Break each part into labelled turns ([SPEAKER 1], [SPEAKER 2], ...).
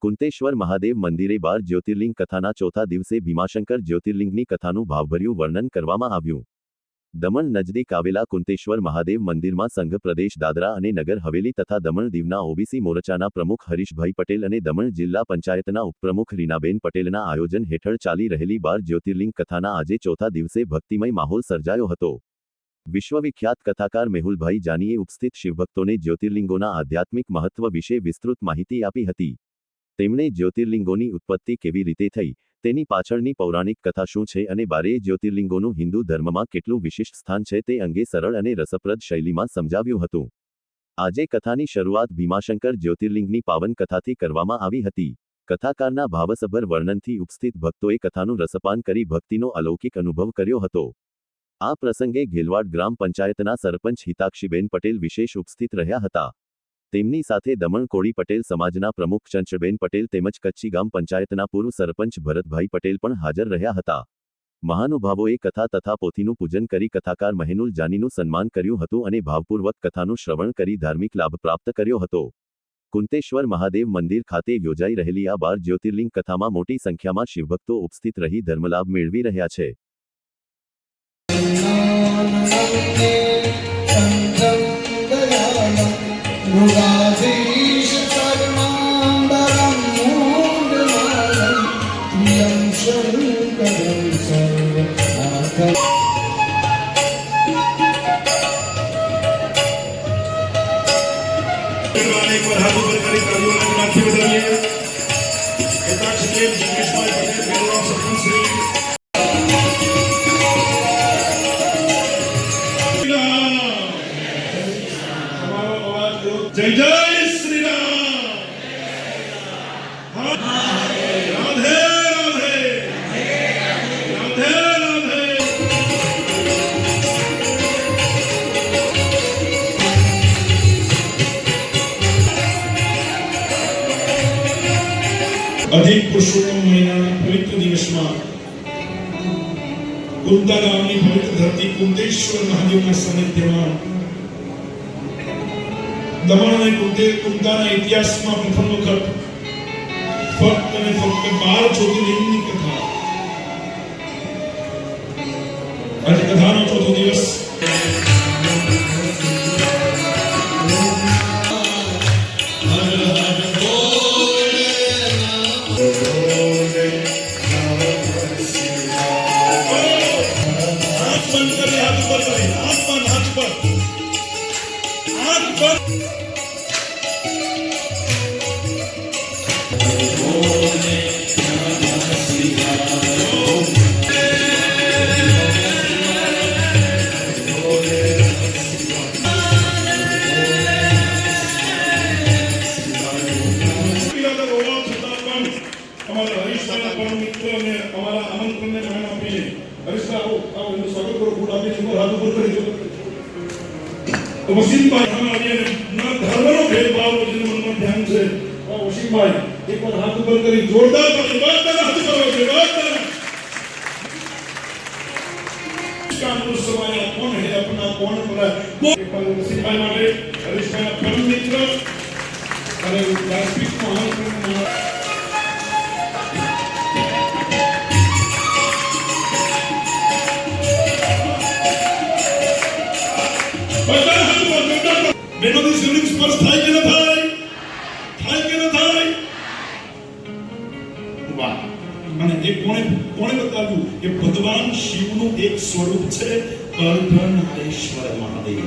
[SPEAKER 1] કુંતેશ્વર મહાદેવ મંદિરે 12 જ્યોતિર્લિંગ કથાના ચોથા દિવસે ભીમાશંકર જ્યોતિર્લિંગની કથાનું ભાવભર્યું વર્ણન કરવામાં આવ્યું. દમણ નજદીક આવેલા કુંતેશ્વર મહાદેવ મંદિરમાં સંઘ પ્રદેશ દાદરા અને નગર હવેલી તથા દમણ દીવના ઓબીસી મોરચાના પ્રમુખ હરીશભાઈ પટેલ અને દમણ જિલ્લા પંચાયતના ઉપપ્રમુખ રીનાબેન પટેલના આયોજન હેઠળ ચાલી રહેલી 12 જ્યોતિર્લિંગ કથાના આજે ચોથા દિવસે ભક્તિમય માહોલ સર્જાયો હતો. વિશ્વવિખ્યાત કથાકાર મેહુલભાઈ જાનીએ ઉપસ્થિત શિવભક્તોને જ્યોતિર્લિંગોના આધ્યાત્મિક મહત્વ વિશે વિસ્તૃત માહિતી આપી હતી. તેમણે જ્યોતિર્લિંગોની ઉત્પત્તિ કેવી રીતે થઈ, તેની પાછળની પૌરાણિક કથા શું છે અને 12 જ્યોતિર્લિંગોનું હિન્દુ ધર્મમાં કેટલું વિશિષ્ટ સ્થાન છે તે અંગે સરળ અને રસપ્રદ શૈલીમાં સમજાવ્યું હતું. આજે કથાની શરૂઆત ભીમાશંકર જ્યોતિર્લિંગની પાવન કથાથી કરવામાં આવી હતી. કથાકારના ભાવસભર વર્ણનથી ઉપસ્થિત ભક્તોએ કથાનું રસપાન કરી ભક્તિનો અલૌકિક અનુભવ કર્યો હતો. આ પ્રસંગે ઘેલવાડ ગ્રામ પંચાયતના સરપંચ હિતાક્ષીબેન પટેલ વિશેષ ઉપસ્થિત રહ્યા હતા. તેમની સાથે દમણ કોળી પટેલ સમાજના પ્રમુખ ચંચળબેન પટેલ તેમજ કચ્છી ગામ પંચાયતના પૂર્વ સરપંચ ભરતભાઈ પટેલ પણ હાજર રહ્યા હતા. મહાનુભાવોએ કથા તથા પોથીનું પૂજન કરી કથાકાર મહેનુલ જાનીનું સન્માન કર્યું હતું અને ભાવપૂર્વક કથાનું શ્રવણ કરી ધાર્મિક લાભ પ્રાપ્ત કર્યો હતો. કુંતેશ્વર મહાદેવ મંદિર ખાતે યોજાઈ રહેલી આ 12 જ્યોતિર્લિંગ કથામાં મોટી સંખ્યામાં શિવભક્તો ઉપસ્થિત રહી ધર્મલાભ મેળવી રહ્યા છે.
[SPEAKER 2] जय जय श्री राम. राधे राधे राधे राधे. अधिक पुरुषोत्तम महीना पवित्र दिवस में कुंता गामनी पवित्र धरती कुंतेश्वर महादेवના સાનિધ્યમાં દમણ અને કુંતાના ઇતિહાસમાં પ્રથમ વખત ફક્ત અને ફક્ત 12 જ્યોતિર્લિંગની કથા. આજે કથાનો ચોથો દિવસ. वसीमभाई हमारे ना धर्मનો भेदभाव જેને મનમાં ધ્યાન છે વસીમભાઈ એકવાર હાથ ઉપર કરી જોરદાર તાળી બધા હાથ કરો છે બધા કાનૂન સમાયા કોણ હે अपना કોણ પરા એકવાર વસીમભાઈ માટે હરીશભાઈના પરમ મિત્ર અને વાસ્તવિક મહાન બેનોની શિવલિંગ સ્પર્શ થાય કે ન થાય? થાય કે ન થાય? વાહ. અને એ કોણે બતાવ્યું કે ભગવાન શિવનું એક સ્વરૂપ છે અર્ધનારીશ્વર મહાદેવ.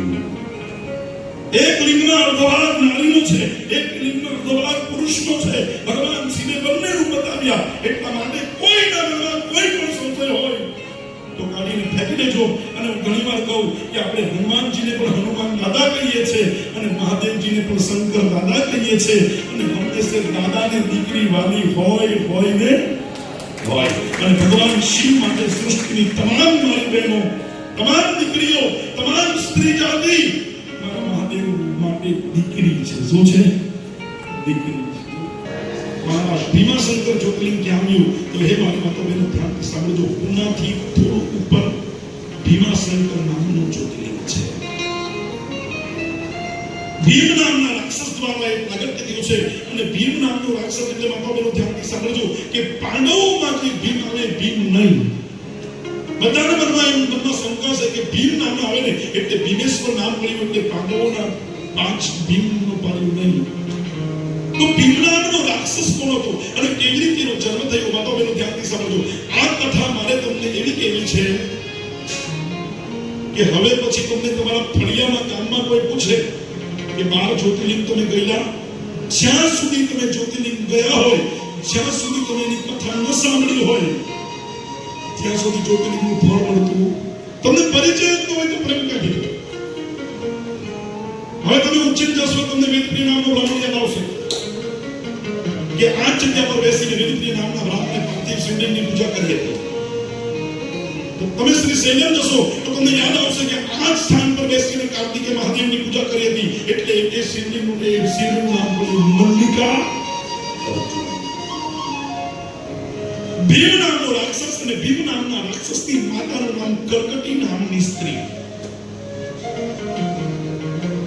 [SPEAKER 2] એક લિંગનો અર્ધભાગ નારીનો છે, એક લિંગનો અર્ધભાગ પુરુષનો છે. ભગવાન શિવે બંને રૂપ બતાવ્યા. એટલા માટે કોઈના મનમાં કોઈ પણ સંશય હોય તો કાઢીને ફેંકી દેજો. અને હું ઘણીવાર કહું કે આપણે હનુમાનજીને પણ હનુમાન દાદા કહીએ છીએ અને મહાદેવજીને પણ શંકર દાદા કહીએ છીએ. અને હંમેશા દાદાને દીકરી વાલી હોય ને હોય. અને ભગવાન શિવ માટે સૃષ્ટિની તમામ મારી બહેનો, તમામ દીકરીઓ, તમામ સ્ત્રી જાતિ મારા મહાદેવ માટે દીકરી છે. શું છે? દીકરી. મારા ભીમાશંકર જ્યોતિર્લિંગ ક્યાં આવ્યું તો હે મારી માતા બહેનો ધ્યાનથી સાંભળજો. પુનાથી થોડું ઉપર ભીમાશંકર નામનું જ્યોતિર્લિંગ છે. ભીમ નામના રાક્ષસ દ્વારા એ પ્રગટ થયો છે અને ભીમ નામનો રાક્ષસ એટલે માતા બહેનો ધ્યાનથી સાંભળજો કે પાંડવોમાંથી ભીમ આવે ભીમ નહીં. બધાના મનમાં શંકા છે કે ભીમ નામ આવે ને એટલે ભીમેશ્વર નામ પડ્યું એટલે પાંડવોના 5 ભીમનો પાડ્યું નહીં. તો ભીમ નામનો રાક્ષસ કોણ હતો અને કેવી રીતે એનો જન્મ થયો? માતા બહેનો ધ્યાનથી સાંભળજો. આ કથા મારે તમને એવી કહેવી છે કે હવે પછી તમને તમારા ફળિયામાં ગામમાં કોઈ પૂછે કે 12 જ્યોતિર્લિંગ તમે ગયા, જ્યાં સુધી તમે જ્યોતિર્લિંગ ગયા હોય, જ્યાં સુધી તમે એની કથા ન સાંભળી હોય, ત્યાં સુધી જ્યોતિર્લિંગનું ફળ મળતું તમને પરિચય જ ન હોય તો પ્રેમ કાઢી દો. હવે તમે ઉચ્ચેન જશો, તમને વેદપ્રિય નામનો બ્રાહ્મણ યાદ આવશે કે આ જગ્યા પર બેસીને વેદપ્રિય નામના બ્રાહ્મણે પાર્થિવ શિવલિંગની પૂજા કરી હતી. તમે શ્રી શૈલમ જશો તો તમને યાદ આવશે કે આ સ્થાન પર બેસીને કાર્તિકે મહાદેવની પૂજા કરી હતી એટલે એ શિવલિંગનું નામ પડ્યું મલ્લિકા. ભીમ નામનો રાક્ષસ અને ભીમ નામના રાક્ષસની માતાનું નામ કર્કટી નામની સ્ત્રી.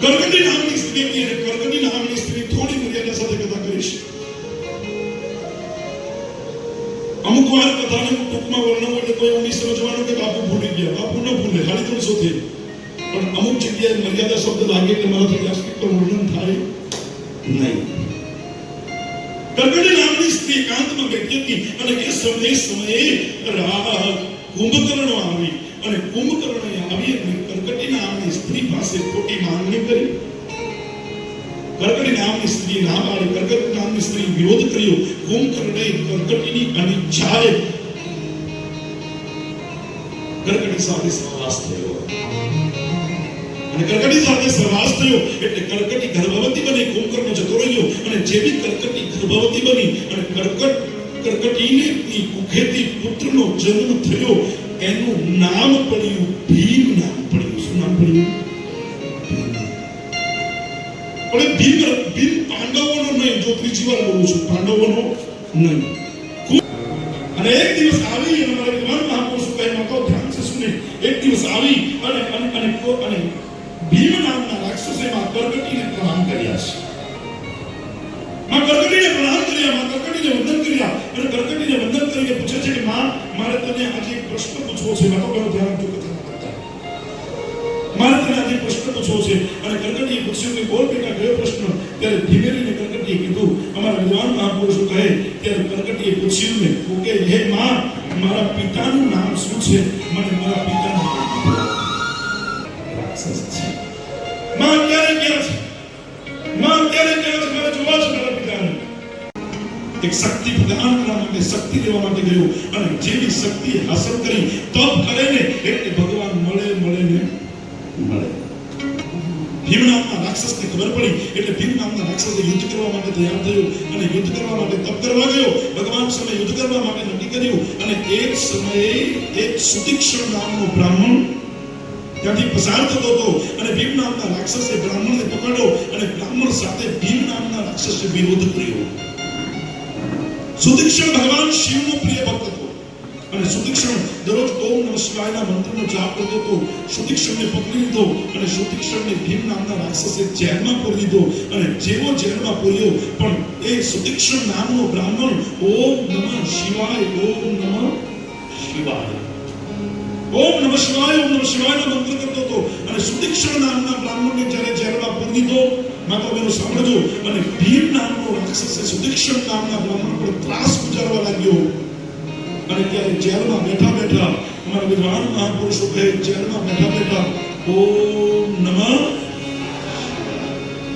[SPEAKER 2] કર્કટી નામની સ્ત્રી હતી અને કર્કટી નામની સ્ત્રી થોડી મર્યાદા સાથે કથા કરીશ. અમુક વાર કથાને ટૂંકમાં વર્ણવું એટલે કોઈ ઊંડી સમજવાનું કે બાપુ ભૂલી ગયા. બાપુ ન ભૂલે, 350 થઈ. પણ અમુક જગ્યાએ મર્યાદા શબ્દ લાગે એટલે મારાથી વ્યાસપીઠ પર વર્ણન થાય નહીં. કર્કટી નામની સ્ત્રી એકાંતમાં બેઠી હતી અને એ સમયે કુંભકર્ણ આવી અને કુંભકર્ણએ આવી અને કર્કટી નામની સ્ત્રી પાસે ખોટી માંગણી કરી. કર્કટી નામની સ્ત્રી ના પાડી. કર્કટી નામની સ્ત્રી વિરોધ કર્યો. કુંભકર્ણએ કર્કટીની અનિચ્છાએ કર્કટી સાથે સહવાસ થયો અને કર્કટી સાથે સહવાસ થયો એટલે કર્કટી ગર્ભવતી બની. કુંભકર્ણ જતો રહ્યો અને જેવી કર્કટી ગર્ભવતી બની અને કર્કટીની કુખેથી પુત્રનો જન્મ થયો, એનું નામ પડ્યું ભીમ. નામ પડ્યું. શું નામ પડ્યું? પણ ભીમ પાંડવોનો નહીં. જો ત્રીજી વાર બોલું છું, પાંડવોનો નહીં. અને એક દિવસ આવી અને મારા વિદ્વાન મહાપુરુષો કહે માતા ધ્યાન છે સુને. એક દિવસ આવી અને ભીમ નામના રાક્ષસે માં કર્કટીને પ્રણામ કર્યા છે. માં કર્કટીને પ્રણામ કર્યા, માં કર્કટીને વંદન કર્યા અને કર્કટીને વંદન કરીને પૂછે છે કે માં, મારે તને આજે એક પ્રશ્ન પૂછવો છે. માતા બહેનો ધ્યાન આપજો કથા કરતા. મારે તને આજે પ્રશ્ન પૂછવો છે. અને કર્કટીએ પૂછ્યું કે બોલ બેટા, કયો પ્રશ્ન? ત્યારે ધીમે ધીમે કર્કટીએ કીધું. અમારા વિદ્વાન મહાપુરુષો કહે ત્યારે કર્કટીએ પૂછ્યું ને કે હે માં, મારા પિતાનું નામ શું છે? મને મારા પિતાનું નામ રાક્ષસ છે. માં અત્યારે ક્યાં છે? માં અત્યારે ક્યાં છે? મારે જોવા છે મારા પિતાને. એક શક્તિ પ્રદાન કરવા માટે, શક્તિ દેવા માટે ગયો અને જેવી શક્તિ હાંસલ કરી, તપ કરે ને એટલે ભગવાન મળે ને મળે. ભીમ નામના રાક્ષસને ખબર પડી એટલે ભીમ નામના રાક્ષસે યુદ્ધ કરવા માટે તૈયાર થયો અને યુદ્ધ કરવા માટે તપ કરવા ગયો. ભગવાન સામે યુદ્ધ કરવા માટે નક્કી કર્યું અને એક સમયે એક સુતીક્ષ્ણ નામનો બ્રાહ્મણ ત્યાંથી પસાર થતો હતો અને ભીમ નામના રાક્ષસે બ્રાહ્મણને પકડ્યો અને બ્રાહ્મણ સાથે ભીમ નામના રાક્ષસે વિરોધ કર્યો. સુતીક્ષ્ણ ભગવાન શિવનો પ્રિય ભક્ત હતો અને સુતીક્ષ્ણ દરરોજ ઓમ નમઃ શિવાયના મંત્રનો જાપ કરતો હતો. સુતીક્ષ્ણને પકડી લીધો અને સુતીક્ષ્ણને ભીમ નામના રાક્ષસે જેલમાં પૂરી દીધો અને જેવો જેલમાં પૂર્યો પણ એ સુતીક્ષ્ણ નામનો બ્રાહ્મણ ઓમ નમઃ શિવાય, ઓમ નમઃ શિવાય, ઓમ નમઃ શિવાય, ઓમ નમઃ શિવાયનો મંત્ર કરતો હતો અને સુતીક્ષ્ણ નામના બ્રાહ્મણને જ્યારે જેલમાં પૂરી દીધો. માતા બહેનો સાંભળજો. અને ભીમ નામનો રાક્ષસે સુતીક્ષ્ણ નામના બ્રાહ્મણ પર ત્રાસ ગુજારવા લાગ્યો અને ત્યારે જેલમાં બેઠા અમારા વિદ્વાન મહાપુરુષો કહે જેલમાં બેઠા ઓમ નમઃ